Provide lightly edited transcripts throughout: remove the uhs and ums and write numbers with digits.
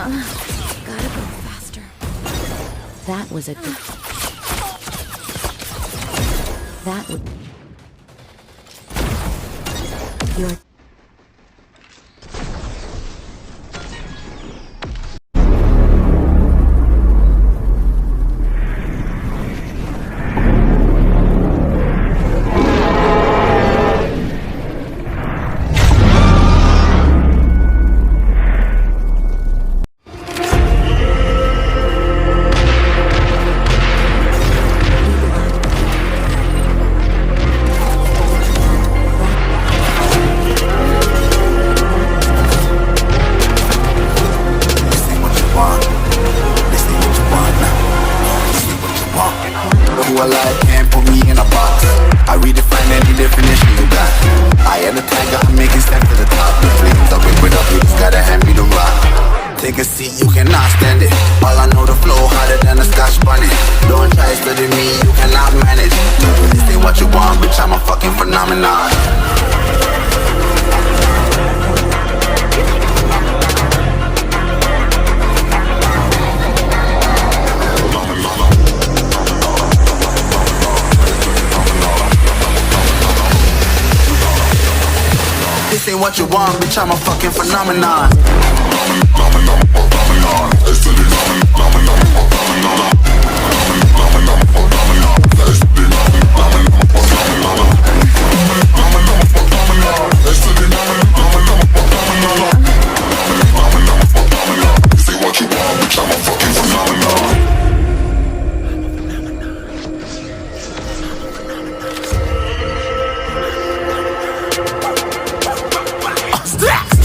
Gotta go faster. That was a good... That would... Your... Alive, can't put me in a box. I redefine any definition you got. I am the tiger, I'm making steps to the top. The flames, I rip it up, you just gotta hand me the rock. Take a seat, you cannot stand it. All I know, the flow harder than a Scotch bonnet. Don't try studying me, you cannot manage. Don't really say what you want, bitch, I'm a fucking phenomenon. This ain't what you want, bitch, I'm a fucking phenomenon.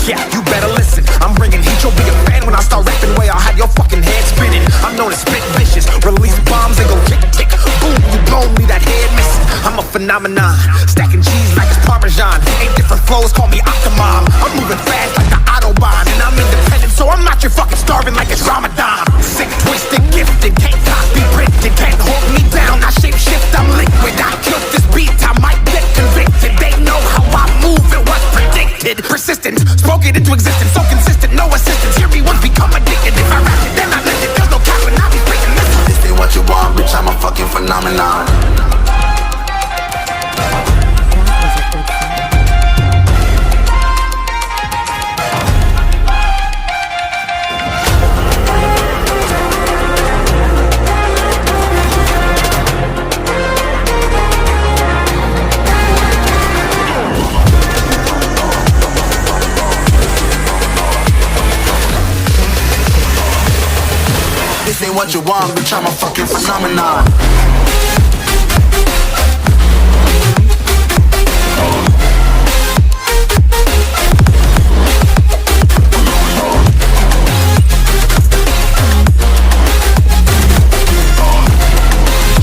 Yeah, you better listen. I'm bringing heat, you'll be a fan when I start rapping. Way I'll have your fucking head spinning. I'm known as spit vicious, release bombs and go tick tick. Boom, you blown me that head missing. I'm a phenomenon, stacking cheese like it's Parmesan. Ain't different flows, call me Octomom. I'm moving fast like the Autobahn, and I'm independent, so I'm not your fucking starving like it's Ramadan. Sick, twisted, gifted, can't copy printed, can't hold me down. I shape shift, I'm liquid. I killed this beat, I might get convicted. They know how I move, it was predicted. Persistent, spoke it into existence, so consistent, no assistance. Hear me once, become addicted. If I rap it, then I live it. There's no cap when I be freaking listen. This ain't what you want, bitch, I'm a fucking phenomenon. This ain't what you want, bitch, I'm a fucking phenomenon. That was a good fight.